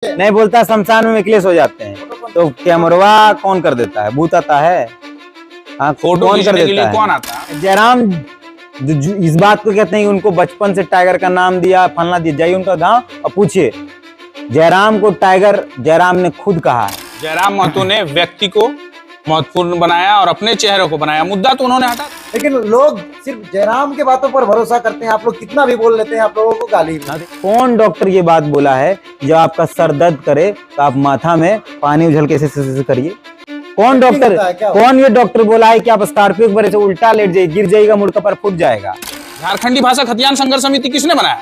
नहीं बोलता, शमशान में क्लेश हो जाते हैं तो कैमरवा कौन कर देता है? भूत आता है? हाँ, फोटो कौन कर खींचने के लिए देता कौन है? आता है? जयराम इस बात को कहते हैं कि उनको बचपन से टाइगर का नाम दिया, फलना दिया। जाइए उनका गांव और पूछिए, जयराम को टाइगर जयराम ने खुद कहा है। जयराम महतो ने व्यक्ति को महत्वपूर्ण बनाया और अपने चेहरे को बनाया, मुद्दा तो उन्होंने हटा। लेकिन लोग सिर्फ जयराम के बातों पर भरोसा करते हैं। आप लोग कितना भी बोल लेते हैं, आप लोगों को गाली भी। कौन डॉक्टर ये बात बोला है, जब आपका सर दर्द करे तो आप माथा में पानी उछल के ऐसे करिए? कौन डॉक्टर, कौन ये डॉक्टर बोला है कि आप स्कॉर्पियो पर ऐसे उल्टा लेट जाइए, गिर जाएगा, मुड़का पर फूट जाएगा? झारखंडी भाषा खतियान संघर्ष समिति किसने बनाया?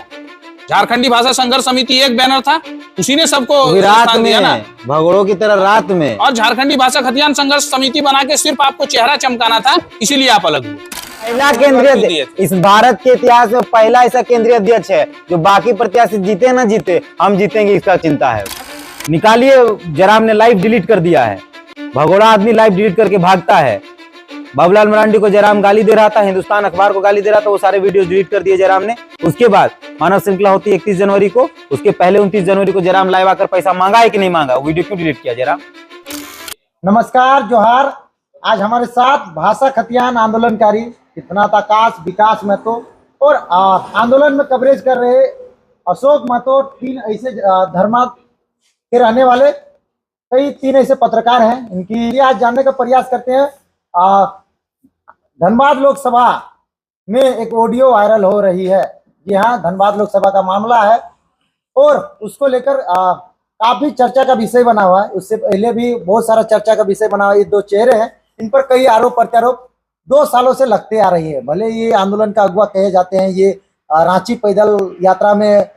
झारखंडी भाषा संघर्ष समिति एक बैनर था, उसी ने सबको रात में भगोड़ों की तरह रात में। और झारखंडी भाषा खतियान संघर्ष समिति बना के सिर्फ आपको चेहरा चमकाना था, इसीलिए आप अलग हुए। पहला केंद्रीय, इस भारत के इतिहास में पहला ऐसा केंद्रीय अध्यक्ष है जो बाकी प्रत्याशी जीते ना जीते, हम जीतेंगे इसका चिंता है। निकालिए, जयराम ने लाइव डिलीट कर दिया है। भगोड़ा आदमी लाइव डिलीट करके भागता है। बाबूलाल मरांडी को जयराम गाली दे रहा था, हिंदुस्तान अखबार को गाली दे रहा था, वो सारे वीडियो डिलीट कर दिए जयराम ने। उसके बाद मानव श्रृंखला होती है 31 जनवरी को, उसके पहले 29 जनवरी को जयराम लाइव आकर पैसा मांगा है कि नहीं मांगा? वो वीडियो क्यों डिलीट किया जयराम? नमस्कार, जोहार। आज हमारे साथ भाषा खतियान आंदोलनकारी इतना आकाश विकास महतो और आंदोलन में कवरेज कर रहे अशोक महतो, तीन ऐसे धर्मा के रहने वाले कई तीन ऐसे पत्रकार हैं। इनकी आज जानने का प्रयास करते हैं। धनबाद लोकसभा में एक ऑडियो वायरल हो रही है। जी हाँ, धनबाद लोकसभा का मामला है और उसको लेकर काफी चर्चा का विषय बना हुआ है। उससे पहले भी बहुत सारा चर्चा का विषय बना हुआ है। ये दो चेहरे हैं, इन पर कई आरोप प्रत्यारोप 2 सालों से लगते आ रही है। भले ये आंदोलन का अगुवा कहे जाते हैं, ये रांची पैदल यात्रा में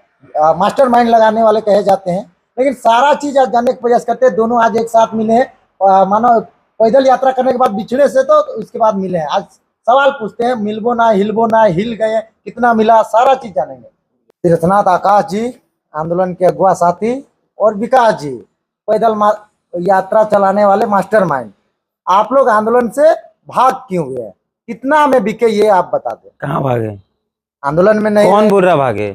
मास्टरमाइंड लगाने वाले कहे जाते हैं, लेकिन सारा चीज आज जानने का प्रयास करते हैं। दोनों आज एक साथ मिले हैं। मानो पैदल यात्रा करने के बाद बिछड़े से तो उसके बाद मिले हैं। आज सवाल पूछते हैं, मिलबो ना हिलबो ना, हिल गए, कितना मिला, सारा चीज जानेंगे। तीर्थनाथ आकाश जी आंदोलन के अगुआ साथी और विकास जी पैदल यात्रा चलाने वाले मास्टरमाइंड, आप लोग आंदोलन से भाग क्यों गए? कितना में बिके ये आप बता दें। कहाँ भागे? आंदोलन में नहीं। कौन बोल रहा भागे?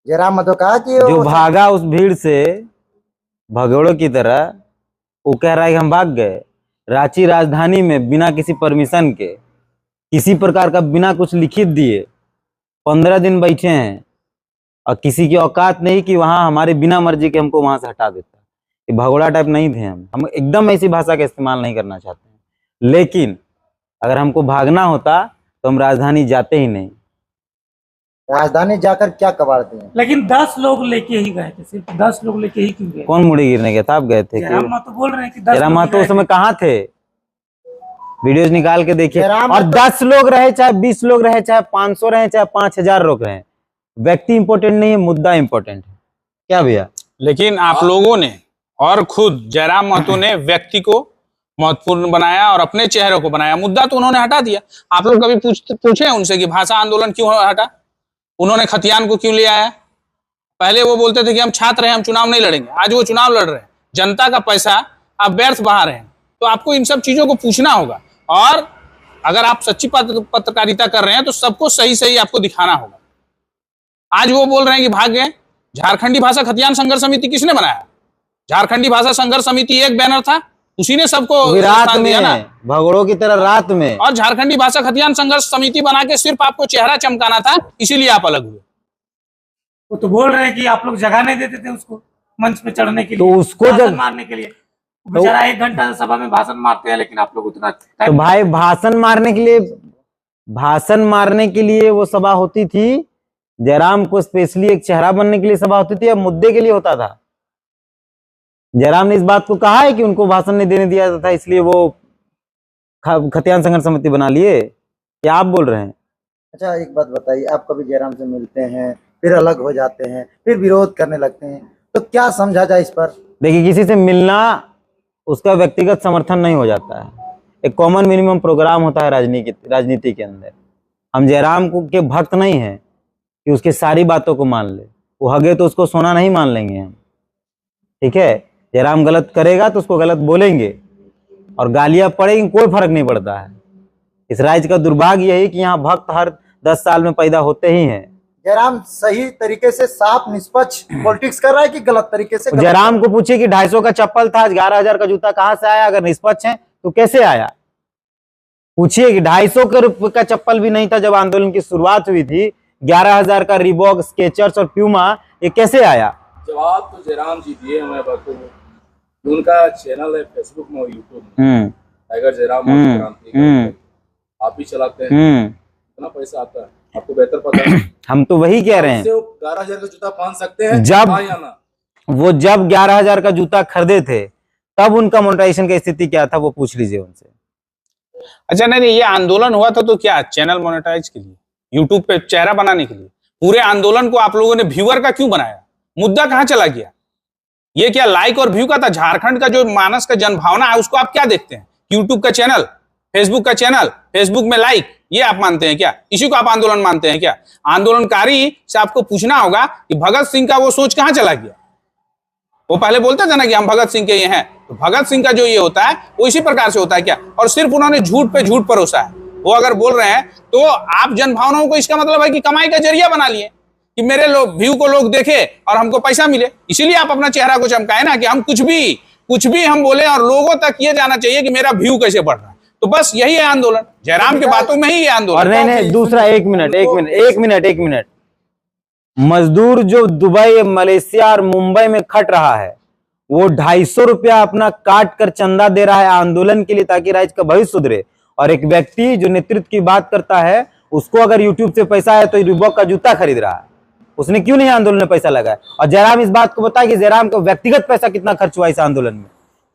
जयराम महतो कहा कि जो भागा उस भीड़ से भगोड़ों की तरह, वो कह रहा है कि हम भाग गए। रांची राजधानी में बिना किसी परमिशन के, किसी प्रकार का, बिना कुछ लिखित दिए 15 दिन बैठे हैं और किसी की औकात नहीं कि वहां हमारे बिना मर्जी के हमको वहां से हटा देता। ये भगोड़ा टाइप नहीं थे हम एकदम ऐसी भाषा का इस्तेमाल नहीं करना चाहते हैं। लेकिन अगर हमको भागना होता तो हम राजधानी जाते ही नहीं। राजधानी जाकर क्या कबाड़ते हैं? लेकिन 10 लोग लेके ही गए थे, सिर्फ 10 लोग लेके ही क्यों गए? कौन मुड़ी गिरने गया था? आप गए थे? जयराम महतो बोल रहे हैं कि 10 जयराम महतो उस समय कहाँ थे? वीडियोज निकाल के देखिए। और 10 लोग रहे, चाहे 20 लोग रहे, चाहे 500 रहे, चाहे 5000 लोग रहे, व्यक्ति इंपॉर्टेंट नहीं है, मुद्दा इंपॉर्टेंट है। क्या भैया? लेकिन आप लोगों ने और खुद जयराम महतो ने व्यक्ति को महत्वपूर्ण बनाया और अपने चेहरे को बनाया, मुद्दा तो उन्होंने हटा दिया। आप लोग कभी पूछे उनसे कि भाषा आंदोलन क्यों हटा? उन्होंने खतियान को क्यों ले आया? पहले वो बोलते थे कि हम छात्र हैं, हम चुनाव नहीं लड़ेंगे। आज वो चुनाव लड़ रहे हैं, जनता का पैसा आप व्यर्थ बहा रहे हैं। तो आपको इन सब चीजों को पूछना होगा, और अगर आप सच्ची पत्रकारिता कर रहे हैं तो सबको सही सही आपको दिखाना होगा। आज वो बोल रहे हैं कि भाग गए। झारखंडी भाषा खतियान संघर्ष समिति किसने बनाया? झारखंडी भाषा संघर्ष समिति एक बैनर था, उसी ने सबको रात में भगोड़ों की तरह रात में। और झारखंडी भाषा खतियान संघर्ष समिति बना के सिर्फ आपको चेहरा चमकाना था, इसीलिए आप अलग हुए। वो तो बोल रहे हैं कि आप लोग जगह नहीं देते थे उसको मंच पे चढ़ने के लिए, तो उसको मारने के लिए। बेचारा 1 घंटा सभा में भाषण मारते हैं, लेकिन आप लोग उतना तो भाई भाषण मारने के लिए वो सभा होती थी। जयराम को स्पेशली एक चेहरा बनने के लिए सभा होती थी, या मुद्दे के लिए होता था? जयराम ने इस बात को कहा है कि उनको भाषण नहीं देने दिया था, इसलिए वो खतियान संघर्ष समिति बना लिए? क्या आप बोल रहे हैं? अच्छा, एक बात बताइए, आप कभी जयराम से मिलते हैं, फिर अलग हो जाते हैं, फिर विरोध करने लगते हैं, तो क्या समझा जाए इस पर? देखिए, किसी से मिलना उसका व्यक्तिगत समर्थन नहीं हो जाता है। एक कॉमन मिनिमम प्रोग्राम होता है राजनीति के अंदर। हम जयराम के भक्त नहीं हैं कि उसके सारी बातों को मान ले। वो हगे तो उसको सोना नहीं मान लेंगे हम, ठीक है? जयराम गलत करेगा तो उसको गलत बोलेंगे और गालियां पड़ेगी, कोई फर्क नहीं पड़ता है। इस राज्य का दुर्भाग्य यही कि यहाँ भक्त हर 10 साल में पैदा होते ही हैं। जयराम सही तरीके से साफ निष्पक्ष पॉलिटिक्स कर रहा है कि गलत तरीके से? जयराम को पूछिए कि 250 का चप्पल था, 11,000 का जूता कहां से आया? अगर निष्पक्ष है तो कैसे आया? पूछिए कि 250 के रुपए का चप्पल भी नहीं था जब आंदोलन की शुरुआत हुई थी, 11,000 का रिबॉक, स्केचर्स और प्यूमा, ये कैसे आया? जवाब तो जयराम जी दिए हमें बखूबी। उनका चैनल है फेसबुक में और यूट्यूब में, टाइगर जयराम और क्रांति, आप भी चलाते हैं, कितना पैसा आता है आपको बेहतर पता है। हम तो वही कह रहे हैं, 11,000 का जूता पहन सकते हैं जब हाँ या ना? वो जब 11,000 का जूता खरीदे थे तब उनका मोनेटाइजेशन की स्थिति क्या था, वो पूछ लीजिए उनसे। अच्छा नहीं, ये आंदोलन हुआ था तो क्या चैनल मोनेटाइज के लिए, यूट्यूब पे चेहरा बनाने के लिए? पूरे आंदोलन को आप लोगों ने व्यूअर का क्यों बनाया? मुद्दा कहां चला गया? ये क्या लाइक और व्यू का था? झारखंड का जो मानस का जनभावना है उसको आप क्या देखते हैं? यूट्यूब का चैनल, फेसबुक का चैनल, फेसबुक में लाइक, ये आप मानते हैं क्या? इसी को आप आंदोलन मानते हैं क्या? आंदोलनकारी से आपको पूछना होगा कि भगत सिंह का वो सोच कहां चला गया। वो पहले बोलते थे ना कि हम भगत सिंह के ये हैं, तो भगत सिंह का जो ये होता है वो इसी प्रकार से होता है क्या? और सिर्फ उन्होंने झूठ पे झूठ परोसा है। वो अगर बोल रहे हैं तो आप जनभावनाओं को इसका मतलब है कि कमाई का जरिया बना लिए कि मेरे लोग व्यू को लोग देखे और हमको पैसा मिले, इसीलिए आप अपना चेहरा को चमकाए ना कि हम कुछ भी हम बोले और लोगों तक ये जाना चाहिए कि मेरा व्यू कैसे बढ़ रहा है। तो बस यही है आंदोलन, जयराम के बातों में ही ये आंदोलन। और नहीं, दूसरा एक मिनट, मजदूर जो दुबई, मलेशिया और मुंबई में खट रहा है वो 250 रुपया अपना काट कर चंदा दे रहा है आंदोलन के लिए ताकि राज्य का भविष्य सुधरे। और एक व्यक्ति जो नेतृत्व की बात करता है उसको अगर यूट्यूब से पैसा है तो रिबॉक का जूता खरीद रहा है, उसने क्यों नहीं आंदोलन में पैसा लगाया? और जयराम इस बात को बताया कि जयराम का व्यक्तिगत पैसा कितना खर्च हुआ इस आंदोलन में।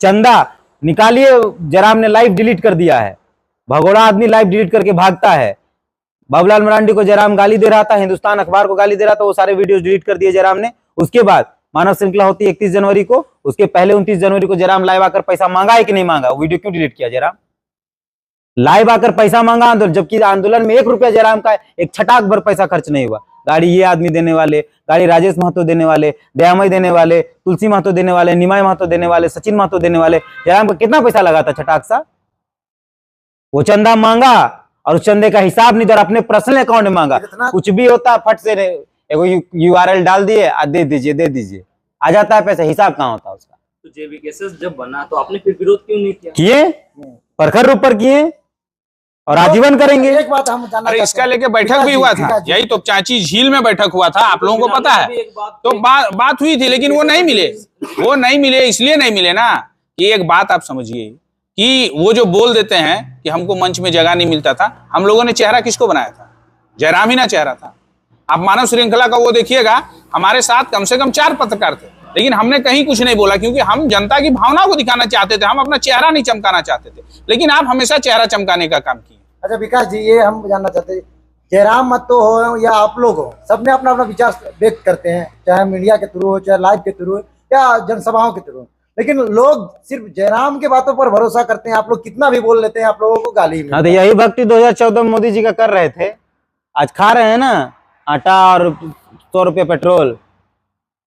चंदा निकालिए, जयराम ने लाइव डिलीट कर दिया है, भगोड़ा आदमी लाइव डिलीट करके भागता है। बाबूलाल मरांडी को जयराम गाली दे रहा था, हिंदुस्तान अखबार को गाली दे रहा था, वो सारे वीडियोस डिलीट कर दिए जयराम ने। उसके बाद मानव श्रृंखला होती है 31 जनवरी को, उसके पहले 29 जनवरी को जयराम लाइव आकर पैसा मांगा है कि नहीं मांगा? वो वीडियो क्यों डिलीट किया जयराम? लाइव आकर पैसा मांगा आंदोलन, जबकि आंदोलन में 1 रुपया जयराम का एक छटाक भर पैसा खर्च नहीं हुआ। गाड़ी ये आदमी देने वाले, गाड़ी राजेश महतो देने वाले, दयामय देने वाले, तुलसी महतो देने वाले, निमाय महतो देने वाले, सचिन महतो देने वाले, जयराम का कितना पैसा लगा था छटाक सा? वो चंदा मांगा और उस चंदे का हिसाब नहीं दिया, अपने पर्सनल अकाउंट में मांगा। कुछ भी होता फट से URL डाल दिए, दे दीजिए, आ जाता है पैसा। हिसाब कहाँ होता है उसका? तो JVKS जब बना तो आपने फिर विरोध क्यों नहीं किया? किए, प्रखर रूप पर किए और आजीवन करेंगे। एक बात हम जानना अरे इसका लेके बैठक भी हुआ था, यही तो चाची झील में बैठक हुआ था, आप लोगों को पता है। तो बात हुई थी लेकिन वो नहीं मिले, इसलिए नहीं मिले ना कि एक बात आप समझिए कि वो जो बोल देते हैं कि हमको मंच में जगह नहीं मिलता था, हम लोगों ने चेहरा किसको बनाया था? जयराम ही ना चेहरा था। आप मानव श्रृंखला का वो देखिएगा, हमारे साथ कम से कम 4 पत्रकार थे, लेकिन हमने कहीं कुछ नहीं बोला क्योंकि हम जनता की भावनाओं को दिखाना चाहते थे, हम अपना चेहरा नहीं चमकाना चाहते थे। लेकिन आप हमेशा चेहरा चमकाने का काम किए। अच्छा विकास जी, ये हम जानना चाहते हैं, जयराम महतो हो या आप लोग हो, सबने अपना अपना विचार व्यक्त करते हैं, चाहे मीडिया के थ्रू हो, चाहे लाइव के थ्रू हो या जनसभाओं के थ्रू, लेकिन लोग सिर्फ जयराम के बातों पर भरोसा करते हैं। आप लोग कितना भी बोल लेते हैं, आप लोगों को गाली मिलती है। हाँ, तो यही भक्ति 2014 में मोदी जी का कर रहे थे, आज खा रहे हैं ना आटा और 100 रुपये पेट्रोल।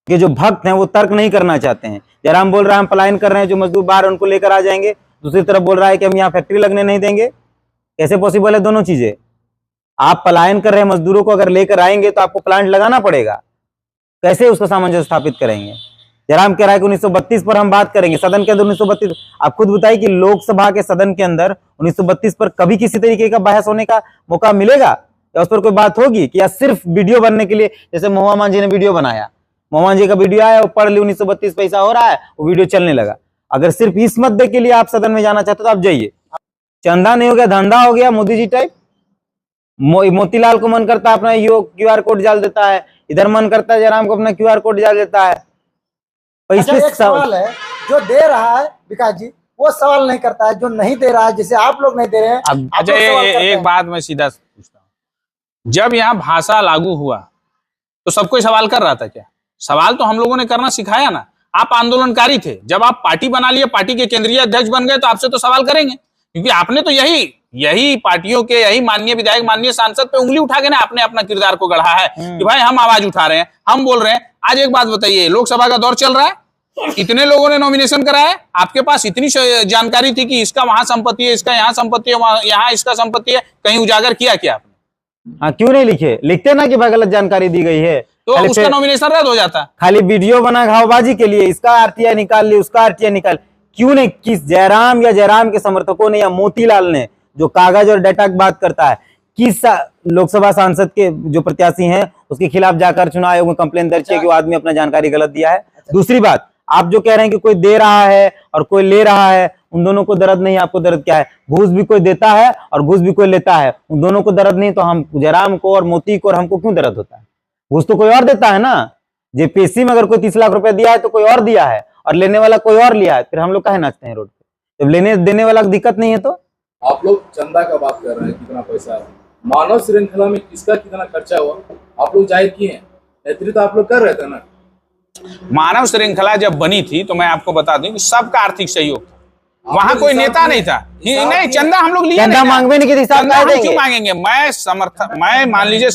के जो भक्त हैं वो तर्क नहीं करना चाहते हैं। जयराम बोल रहा है हम पलायन कर रहे हैं, जो मजदूर बाहर उनको लेकर आ जाएंगे, दूसरी तरफ बोल रहा है कि हम यहाँ फैक्ट्री लगने नहीं देंगे। कैसे पॉसिबल है दोनों चीजें? आप पलायन कर रहे हैं मजदूरों को अगर लेकर आएंगे तो आपको प्लांट लगाना पड़ेगा, कैसे उसका सामंजस्य स्थापित करेंगे? जयराम कह रहा है कि 1932 पर हम बात करेंगे, सदन के अंदर 1932। आप खुद बताइए कि लोकसभा के सदन के अंदर 1932 पर कभी किसी तरीके का बहस होने का मौका मिलेगा या उस पर कोई बात होगी कि या सिर्फ वीडियो बनने के लिए? जैसे महुआ मान जी ने वीडियो बनाया, मोहन जी का वीडियो आया, वो पढ़ ली 1932 पैसा हो रहा है, वो वीडियो चलने लगा। अगर सिर्फ इस मुद्दे के लिए आप सदन में जाना चाहते हो तो आप जाइए। चंदा नहीं हो गया, धंधा हो गया मोदी जी टाइप। मोतीलाल को मन करता है अपना QR कोड डाल देता है, इधर मन करता है जयराम को अपना QR कोड डाल देता है। अच्छा, एक सवाल है, जो दे रहा है विकास जी वो सवाल नहीं करता है, जो नहीं दे रहा है, जैसे आप लोग नहीं दे रहे हैं। अच्छा एक बात मैं सीधा पूछता हूँ, जब यहाँ भाषा लागू हुआ तो सब कोई सवाल कर रहा था क्या? सवाल तो हम लोगों ने करना सिखाया ना। आप आंदोलनकारी थे, जब आप पार्टी बना लिए, पार्टी के केंद्रीय अध्यक्ष बन गए, तो आपसे तो सवाल करेंगे, क्योंकि आपने तो यही पार्टियों के, यही माननीय विधायक, माननीय सांसद पे उंगली उठा के ना आपने अपना किरदार को गढ़ा है कि भाई हम आवाज उठा रहे हैं, हम बोल रहे हैं। आज एक बात बताइए, लोकसभा का दौर चल रहा है, इतने लोगों ने नॉमिनेशन कराया है, आपके पास इतनी जानकारी थी कि इसका वहां संपत्ति है, इसका यहाँ संपत्ति है, यहाँ इसका संपत्ति है, कहीं उजागर किया क्या आपने? हाँ, क्यों नहीं लिखे? लिखते ना कि भाई गलत जानकारी दी गई है, तो खाली उसका नॉमिनेशन रद्द हो जाता। खाली वीडियो बना घावबाजी के लिए इसका आरटीआई निकाल ली, उसका आरटीआई निकाल। क्यों नहीं? किस जयराम या जयराम के समर्थकों ने या मोतीलाल ने, जो कागज और डाटा की बात करता है, किस लोकसभा सांसद के जो प्रत्याशी हैं उसके खिलाफ जाकर चुनाव आयोग में कंप्लेन दर्ज किया कि वो आदमी अपना जानकारी गलत दिया है? दूसरी बात, आप जो कह रहे हैं कि कोई दे रहा है और कोई ले रहा है, उन दोनों को दर्द नहीं, आपको दर्द क्या है? घूस भी कोई देता है और घूस भी कोई लेता है, उन दोनों को दर्द नहीं, तो हम जयराम को और मोती को और हमको क्यों दर्द होता है? घूस तो कोई और देता है ना। जेपीएससी में अगर कोई 30 लाख रुपए दिया है तो कोई और दिया है, और लेने वाला कोई और लिया है, फिर हम लोग काहे नाचते हैं रोड पे? जब लेने देने वाला को दिक्कत नहीं है तो आप लोग चंदा का बात कर रहे हैं, कितना पैसा है, मानव श्रृंखला में किसका कितना खर्चा हुआ आप लोग जाहिर किए हैं, नेतृत्व आप लोग कर रहे थे ना। मानव श्रृंखला जब बनी थी तो मैं आपको बता दूं कि सबका आर्थिक सहयोग था, वहां कोई नेता नहीं था। नहीं, चंदा हम लोग लिया चंदा मांगवे नहीं कि हिसाब चंदा कहाँ हम देंगे? क्यों मांगेंगे? मैं मान लीजिए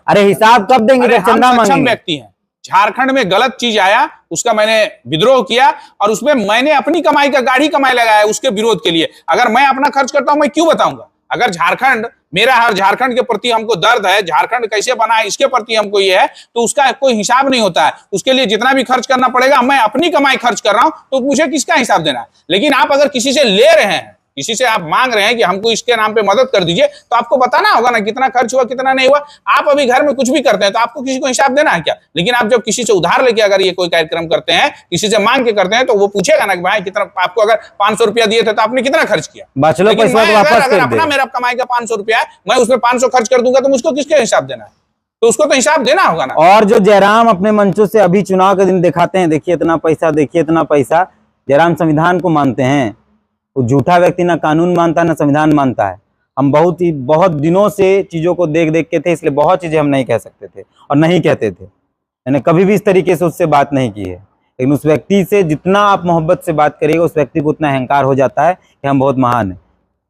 अरे हिसाब कब देंगे अरे जब हम चंदा सक्षम मांगेंगे? व्यक्ति हैं। झारखंड में गलत चीज आया, उसका मैंने विद्रोह किया और उसमें मैंने अपनी कमाई का गाढ़ी कमाई लगाया उसके विरोध के लिए। अगर मैं अपना खर्च करता हूं, मैं क्यों बताऊंगा? अगर झारखंड मेरा है, झारखंड के प्रति हमको दर्द है, झारखंड कैसे बना है इसके प्रति हमको ये है, तो उसका कोई हिसाब नहीं होता है। उसके लिए जितना भी खर्च करना पड़ेगा, मैं अपनी कमाई खर्च कर रहा हूं, तो मुझे किसका हिसाब देना है? लेकिन आप अगर किसी से ले रहे हैं, किसी से आप मांग रहे हैं कि हमको इसके नाम पे मदद कर दीजिए, तो आपको बताना होगा ना कितना खर्च हुआ कितना नहीं हुआ। आप अभी घर में कुछ भी करते हैं तो आपको किसी को हिसाब देना है क्या? लेकिन आप जब किसी से उधार लेके अगर ये कोई कार्यक्रम करते हैं, किसी से मांग के करते हैं, तो वो पूछेगा ना कि भाई कितना, आपको अगर 500 रुपया दिए थे तो आपने कितना खर्च किया? बचलो लेकिन पैसा मैं तो वापस अगर कर अपना दे। मेरा कमाई का 500 रुपया है, मैं उसमें 500 खर्च कर दूंगा, तो मुझको किसके हिसाब देना है? तो उसको तो हिसाब देना होगा ना। और जो जयराम अपने मंचों से अभी चुनाव के दिन दिखाते हैं, देखिए इतना पैसा, देखिए इतना पैसा, जयराम संविधान को मानते हैं। वो झूठा व्यक्ति ना कानून मानता है ना संविधान मानता है। हम बहुत दिनों से चीजों को देख के थे, इसलिए बहुत चीजें हम नहीं कह सकते थे और नहीं कहते थे। मैंने कभी भी इस तरीके से उससे बात नहीं की है, लेकिन उस व्यक्ति से जितना आप मोहब्बत से बात करिएगा, उस व्यक्ति को उतना अहंकार हो जाता है कि हम बहुत महान हैं।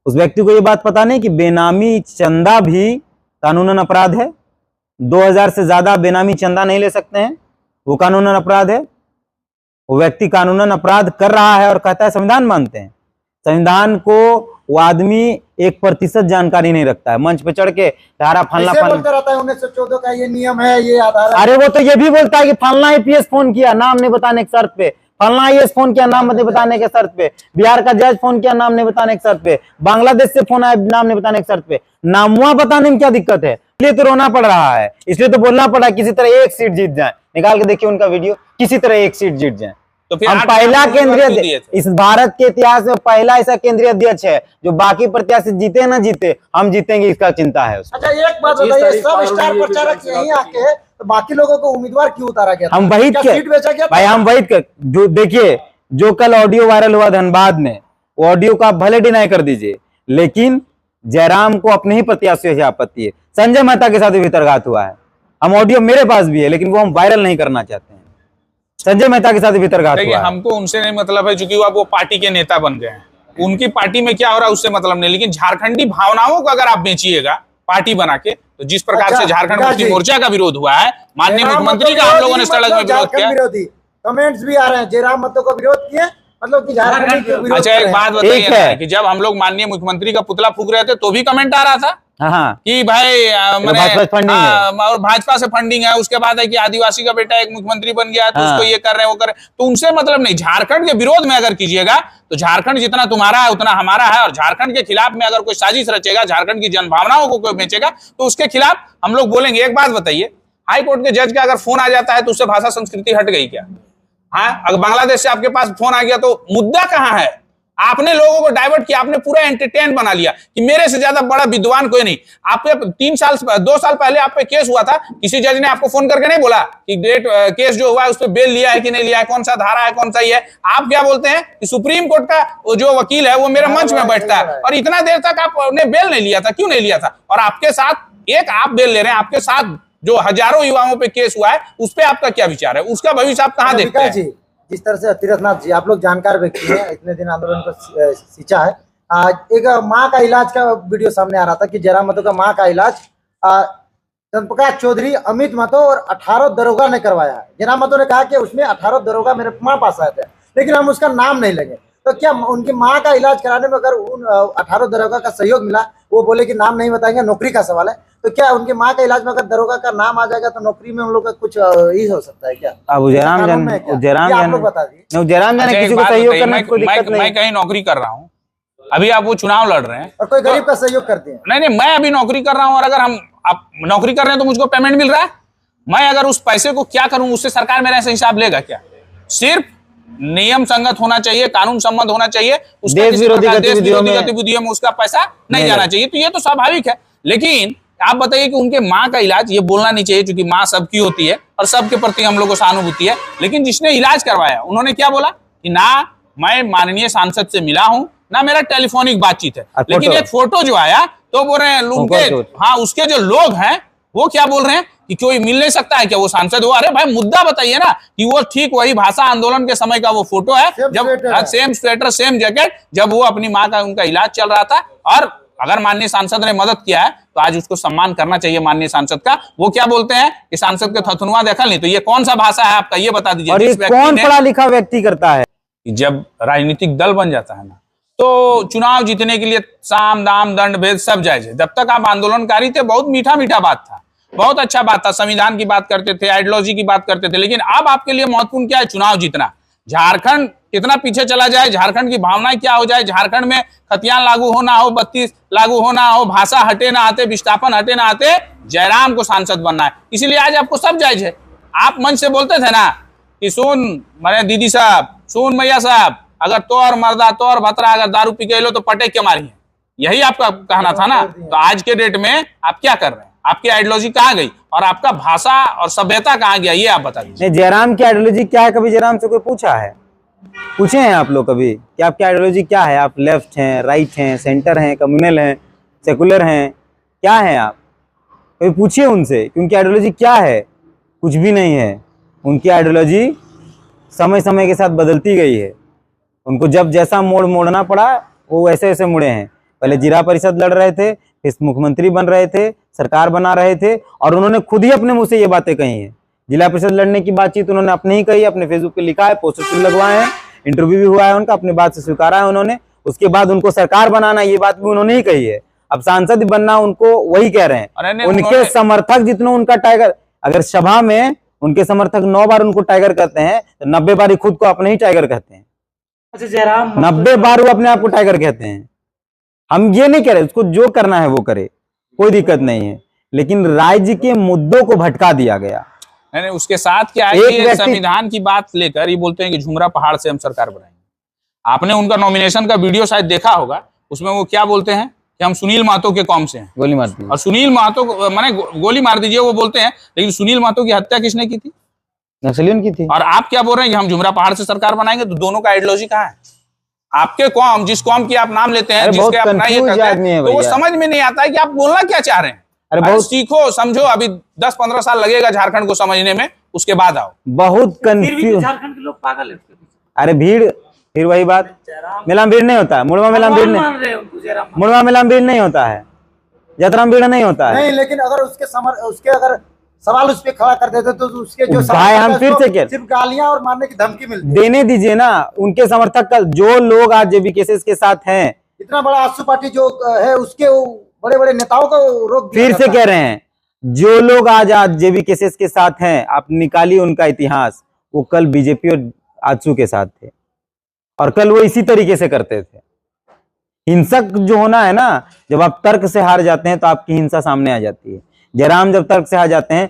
उस व्यक्ति को ये बात पता नहीं कि बेनामी चंदा भी कानूनन अपराध है। 2000 से ज्यादा बेनामी चंदा नहीं ले सकते हैं, वो कानूनन अपराध है। वो व्यक्ति कानूनन अपराध कर रहा है और कहता है संविधान मानते हैं। संविधान को वो आदमी 1% जानकारी नहीं रखता है। मंच पे चढ़ के धारा फलना बोलता रहता है 1914 का ये नियम है, ये आधार है। अरे वो तो ये भी बोलता है कि फलना आईपीएस फोन किया, नाम नहीं बताने की शर्त पे, फलना आईएएस फोन किया, नाम नहीं बताने के शर्त पे, बिहार का जज फोन किया, नाम नहीं बताने की शर्त पे, बांग्लादेश से फोन आया, नाम नहीं बताने की शर्त पे। नामुआ बताने में क्या दिक्कत है? इसलिए तो रोना पड़ रहा है, इसलिए तो बोलना पड़ा किसी तरह एक सीट जीत जाए। निकाल के देखिए उनका वीडियो, किसी तरह एक सीट जीत जाए। तो फिर हम 8 पहला लाख रुपए क्यों दिए केंद्रीय, थे? इस भारत के इतिहास में पहला ऐसा केंद्रीय अध्यक्ष है जो बाकी प्रत्याशी जीते ना जीते, हम जीतेंगे इसका चिंता है उसको। अच्छा एक बात बताइए, सब स्टार प्रचारक यहीं आके है, तो बाकी लोगों को उम्मीदवार क्यों उतारा गया? हम वही क्या सीट बेचा गया? भाई हम वही जो देखिए, जो कल ऑडियो वायरल हुआ धनबाद में, वो ऑडियो को आप भले डिनाई कर दीजिए, लेकिन जयराम को अपने ही प्रत्याशियों से आपत्ति है। संजय मेहता के साथ भी भितरघात हुआ है, हम ऑडियो मेरे पास भी है, लेकिन वो हम वायरल नहीं करना चाहते हैं। संजय मेहता के साथ भितरघात देखिए, हुआ है। हमको उनसे नहीं मतलब है, क्योंकि वो पार्टी के नेता बन गए हैं। उनकी पार्टी में क्या हो रहा है उससे मतलब नहीं, लेकिन झारखंडी भावनाओं को अगर आप बेचिएगा पार्टी बना के, तो जिस प्रकार से झारखंड मुक्ति मोर्चा का विरोध हुआ है, माननीय मुख्यमंत्री का हम लोगों ने सड़क में विरोध किया। कमेंट्स भी आ रहे हैं, जयराम मतों का विरोध किए, मतलब कि झारखंड के विरोध। अच्छा एक बात बताइए ना, कि जब हम लोग माननीय मुख्यमंत्री का पुतला फूक रहे थे तो भी कमेंट आ रहा था हाँ, कि भाई भाजपा फंडिंग है। और भाजपा से फंडिंग है। उसके बाद है कि आदिवासी का बेटा एक मुख्यमंत्री बन गया तो उसको ये कर रहे हैं वो कर रहे हैं, तो उनसे मतलब नहीं। झारखंड के विरोध में अगर कीजिएगा तो झारखंड जितना तुम्हारा है उतना हमारा है, और झारखंड के खिलाफ में अगर कोई साजिश रचेगा, झारखंड की जनभावनाओं को कोई बेचेगा, तो उसके खिलाफ हम लोग बोलेंगे। एक बात बताइए, हाई कोर्ट के जज का अगर फोन आ जाता है तो उससे भाषा संस्कृति हट गई क्या? हाँ, अगर बांग्लादेश से आपके पास फोन आ गया तो मुद्दा कहां है? आपने लोगों को डाइवर्ट किया, आपने पूरा एंटरटेन बना लिया कि मेरे से ज्यादा बड़ा विद्वान कोई नहीं। आपके 2 साल पहले आप पे केस हुआ था, किसी जज ने आपको फोन करके नहीं बोला कि डेट केस जो हुआ है उस पर बेल लिया है कि नहीं लिया है, कौन सा धारा है, कौन सा ये है? आप क्या बोलते हैं कि सुप्रीम कोर्ट का जो वकील है वो मेरे मंच में बैठता है, और इतना देर तक आपने बेल नहीं लिया था, क्यों नहीं लिया था? और आपके साथ एक आप बेल ले रहे हैं, आपके साथ जो हजारों युवाओं पे केस हुआ है उस पर आपका क्या विचार है? उसका भविष्य आप कहां देखते हैं? जिस तरह से तीर्थनाथ जी, आप लोग जानकार व्यक्ति हैं, इतने दिन आंदोलन को सींचा है। एक माँ का इलाज का वीडियो सामने आ रहा था कि जयराम महतो का माँ का इलाज चंद्रप्रकाश चौधरी, अमित महतो और 18 दरोगा ने करवाया है। जयराम महतो ने कहा कि उसमें 18 दरोगा मेरे माँ पास आए थे, लेकिन हम उसका नाम नहीं लेंगे। तो क्या उनकी माँ का इलाज कराने में अगर उन 18 दरोगा का सहयोग मिला, वो बोले कि नाम नहीं बताएंगे, नौकरी का सवाल है, तो क्या उनके माँ का इलाज में अगर दरोगा का नाम आ जाएगा तो नौकरी में उन लोग का कुछ ही हो सकता है क्या? अब जयराम कानून में है क्या? ये आप लोग बता दीजिए। जयराम जाने अच्छा, एक किसी को बात सहयोग बताइए, करने में कोई दिक्कत नहीं मैं है। कहीं नौकरी कर रहा हूँ, अभी आप वो चुनाव लड़ रहे हैं, और कोई गरीब का सहयोग करते हैं? नहीं नहीं, मैं अभी नौकरी कर रहा हूँ और अगर आप नौकरी कर रहे हैं तो मुझको पेमेंट मिल रहा है, मैं अगर उस पैसे को क्या करूं, उससे सरकार मेरा ऐसा हिसाब लेगा क्या? सिर्फ नियम संगत होना चाहिए, कानून सम्मत होना चाहिए, उसका देश किसी विरोधी प्रकार देश गतिविधियों विरोधी में गतिविधियों में उसका पैसा नहीं नहीं जाना लगे। चाहिए, तो ये तो स्वाभाविक है। लेकिन आप बताइए कि उनके माँ का इलाज, ये बोलना नहीं चाहिए क्योंकि माँ सबकी होती है और सबके प्रति हम लोग को सहानुभूति है, लेकिन जिसने इलाज करवाया उन्होंने क्या बोला कि ना मैं माननीय सांसद से मिला हूं, ना मेरा टेलीफोनिक बातचीत है, लेकिन फोटो। एक फोटो जो आया तो बोल रहे हैं उनके, हाँ उसके जो लोग हैं वो क्या बोल रहे हैं कि कोई मिल नहीं सकता है क्या, वो सांसद हो? अरे भाई मुद्दा बताइए ना कि वो ठीक वही भाषा आंदोलन के समय का वो फोटो है, जब सेम स्वेटर सेम जैकेट, जब वो अपनी माँ का उनका इलाज चल रहा था। और अगर माननीय सांसद ने मदद किया है तो आज उसको सम्मान करना चाहिए माननीय सांसद का। वो क्या बोलते हैं कि सांसद के थथनुआ देखा नहीं, तो ये कौन सा भाषा है आपका, ये बता दीजिए। और ये जिस व्यक्ति कौन ने- पढ़ा लिखा व्यक्ति करता है? जब राजनीतिक दल बन जाता है ना, तो चुनाव जीतने के लिए साम दाम दंड भेद सब जायज है। जब तक आप आंदोलनकारी थे बहुत मीठा मीठा बात था, बहुत अच्छा बात था, संविधान की बात करते थे, आइडियोलॉजी की बात करते थे, लेकिन अब आपके लिए महत्वपूर्ण क्या है? चुनाव जीतना। झारखंड कितना पीछे चला जाए, झारखंड की भावनाएं क्या हो जाए, झारखंड में खतियान लागू हो ना हो, 32 लागू हो ना हो, भाषा हटे ना आते, विस्थापन हटे ना आते, जयराम को सांसद बनना है। इसीलिए आज आपको सब जायज है। आप मंच से बोलते थे ना कि सुन माने दीदी साहब, सुन मैया साहब, अगर तोर मर्दा तोर भतरा अगर दारू पी के लो तो पटेक के मारिए, यही आपका कहना था ना। तो आज के डेट में आप क्या कर रहे हैं? आपकी आइडियोलॉजी कहाँ गई और आपका भाषा और सभ्यता कहाँ गया, ये आप बता दीजिए। नहीं, जयराम की आइडियोलॉजी क्या है? कभी जयराम से कोई पूछा है? पूछे हैं आप लोग कभी कि आपकी आइडियोलॉजी क्या है? आप लेफ्ट हैं, राइट हैं, सेंटर हैं, कम्युनल हैं, सेकुलर हैं, क्या है आप? कभी पूछिए उनसे कि उनकी आइडियोलॉजी क्या है? कुछ भी नहीं है। उनकी आइडियोलॉजी समय समय के साथ बदलती गई है। उनको जब जैसा मोड़ मोड़ना पड़ा वो वैसे वैसे मुड़े हैं। पहले जिला परिषद लड़ रहे थे, फिर मुख्यमंत्री बन रहे थे, सरकार बना रहे थे, और उन्होंने खुद ही अपने मुंह से ये बातें कही हैं। जिला परिषद लड़ने की बातचीत उन्होंने अपने ही कही, अपने फेसबुक पे लिखा है, पोस्टर लगवाए हैं, इंटरव्यू भी हुआ है उनका, अपनी बात से स्वीकारा है उन्होंने। उसके बाद उनको सरकार बनाना, ये बात भी उन्होंने ही कही है। अब सांसद बनना उनको वही कह रहे हैं। उनके समर्थक जितना उनका टाइगर, अगर सभा में उनके समर्थक 9 बार उनको टाइगर कहते हैं तो 90 बार खुद को अपने ही टाइगर कहते हैं। अच्छा जयराम, 90 बार वो अपने आप को टाइगर कहते हैं। हम ये नहीं कह रहे उसको जो करना है वो करे, कोई दिक्कत नहीं है, लेकिन राज्य के मुद्दों को भटका दिया गया। नहीं उसके साथ क्या है कि संविधान की बात लेकर ये बोलते हैं कि झुमरा पहाड़ से हम सरकार बनाएंगे। आपने उनका नॉमिनेशन का वीडियो शायद देखा होगा, उसमें वो क्या बोलते हैं कि हम सुनील महतो के कौम से हैं, गोली मारती और सुनील महतो को माने गोली मार दीजिए वो बोलते हैं, लेकिन सुनील महतो की हत्या किसने की थी? नक्सलियों की थी। और आप क्या बोल रहे हैं कि हम झुमरा पहाड़ से सरकार बनाएंगे? तो दोनों का आइडियोलॉजी कहाँ है? आपके कौम, जिस कौम की आप नाम लेते हैं, जिसके आप अपना ये करते हैं, तो वो समझ में नहीं आता है कि आप बोलना क्या चाह रहे हैं। अरे बहुत सीखो समझो, अभी 10-15 साल लगेगा झारखंड को समझने में, उसके बाद आओ। बहुत फिर भी कंफ्यूज। झारखंड के लोग पागल है उसके पीछे। अरे भीड़, फिर वही बात, मेला में भीड़ नहीं होता है, मुड़वा मेला में भीड़ नहीं, मान रहे हैं उनको जयराम। मुड़वा मेला में भीड़ नहीं होता है, यात्रा में भीड़ नहीं होता है। नहीं, लेकिन अगर उसके अगर सवाल उस पे खड़ा कर देते तो उसके जो भाई हम फिर से कह, सिर्फ गालियां और मारने की धमकी मिलती है। देने दीजिए ना उनके समर्थक का, जो लोग आज जेबी केसेस के साथ हैं, इतना बड़ा आसू पार्टी जो है उसके बड़े बड़े नेताओं को रोक दिया फिर से जाता कह है। रहे हैं, जो लोग आज जेबी केसेस के साथ हैं, आप निकालिए उनका इतिहास। वो कल बीजेपी और आजसू के साथ थे, और कल वो इसी तरीके से करते थे। हिंसक जो होना है ना, जब आप तर्क से हार जाते हैं तो आपकी हिंसा सामने आ जाती है। जयराम जब तर्क से हार जाते हैं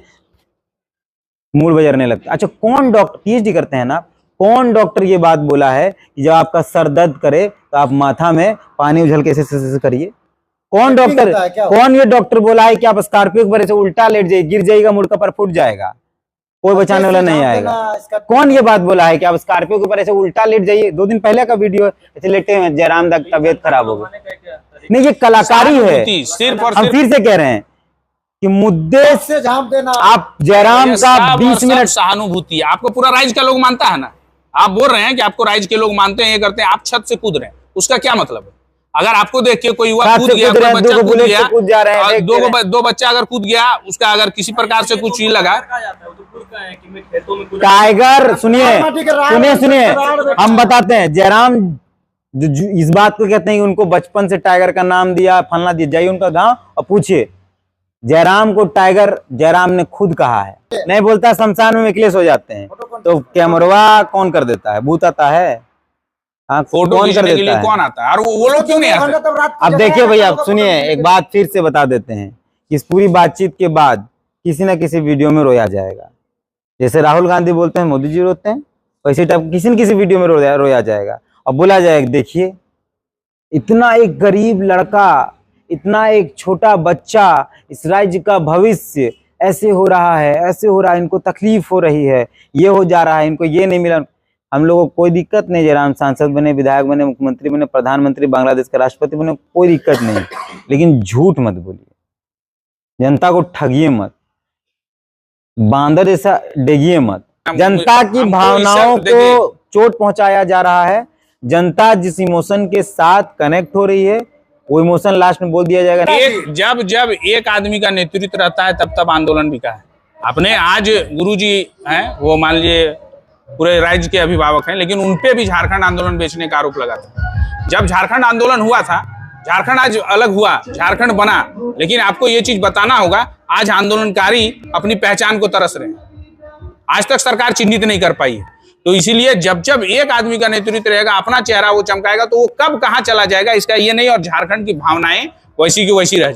मूड बजरने लगता है। अच्छा, कौन डॉक्टर, पीएचडी करते हैं ना, कौन डॉक्टर ये बात बोला है कि जब आपका सर दर्द करे तो आप माथा में पानी उछल के ऐसे करिए? कौन डॉक्टर, कौन ये डॉक्टर बोला है कि आप स्कॉर्पियो पर ऐसे उल्टा लेट जाइए, गिर जाएगा, मुड़का पर फूट जाएगा, कोई बचाने वाला नहीं आएगा? कौन ये बात बोला है कि आप स्कॉर्पियो के ऊपर ऐसे उल्टा लेट जाइए? 2 दिन पहले का वीडियो ऐसे लेटे हुए जयराम दा तबियत खराब हो गई। नहीं, ये कलाकारी है। सिर्फ और हम फिर से कह रहे हैं कि मुद्दे से झांप देना। आप जयराम का 20 मिनट सहानुभूति, आपको पूरा राज्य का लोग मानता है ना। आप बोल रहे हैं कि आपको राज्य के लोग मानते हैं, ये करते हैं, आप छत से कूद रहे हैं, उसका क्या मतलब है? अगर आपको देख के कोई युवा कूद गया, कोई बच्चा कूद गया, और दो बच्चा अगर कूद गया, उसका अगर किसी प्रकार से कुछ चीज लगा, टाइगर, सुनिए सुनिए सुनिए, हम बताते हैं। जयराम जो इस बात को कहते हैं कि उनको बचपन से टाइगर का नाम दिया, फलना दिया, जाइए उनका गांव और पूछिए जयराम को टाइगर जयराम ने खुद कहा है, नहीं बोलता शमशान में मिकलेस हो जाते हैं, तो कैमरवा कौन कर देता है? भूत आता है? हाँ, फोटो कौन कर खींचने के लिए देता है? कौन आता है? और वो लोग क्यों नहीं आते? तब रात अब देखिए भैया, आप सुनिए, एक बात फिर से बता देते हैं कि इस पूरी बातचीत के बाद किसी न किसी वीडियो में रोया जाएगा। जैसे राहुल गांधी बोलते हैं मोदी जी रोते हैं, वैसे टाइप किसी न किसी वीडियो में रोया जाएगा और बोला जाएगा देखिए इतना एक गरीब लड़का, इतना एक छोटा बच्चा, इस राज्य का भविष्य ऐसे हो रहा है, ऐसे हो रहा है, इनको तकलीफ हो रही है, ये हो जा रहा है, इनको ये नहीं मिला। हम लोगों को कोई दिक्कत नहीं, जयराम सांसद बने, विधायक बने, मुख्यमंत्री बने, प्रधानमंत्री, बांग्लादेश का राष्ट्रपति बने, कोई दिक्कत नहीं, लेकिन झूठ मत बोलिए, जनता को ठगिए मत, बांदर जैसा डेगिए मत। जनता की भावनाओं को चोट पहुंचाया जा रहा है। जनता जिस इमोशन के साथ कनेक्ट हो रही है वो इमोशन लास्ट में बोल दिया जाएगा। जब एक आदमी का नेतृत्व रहता है तब आंदोलन भी का है। अपने आज गुरुजी हैं, वो मान लीजिए पूरे राज्य के अभिभावक हैं, लेकिन उनपे भी झारखंड आंदोलन बेचने का आरोप लगा था। जब झारखंड आंदोलन हुआ था, झारखंड आज अलग हुआ, झारखंड बना, लेकिन आपको ये चीज बताना होगा आज आंदोलनकारी अपनी पहचान को तरस रहे हैं। आज तक सरकार चिन्हित नहीं कर पाई है। तो इसीलिए जब एक आदमी का नेतृत्व रहेगा, अपना चेहरा वो चमकाएगा, तो वो कब कहाँ चला जाएगा इसका ये नहीं, और झारखंड की भावनाएं वैसी की वैसी रह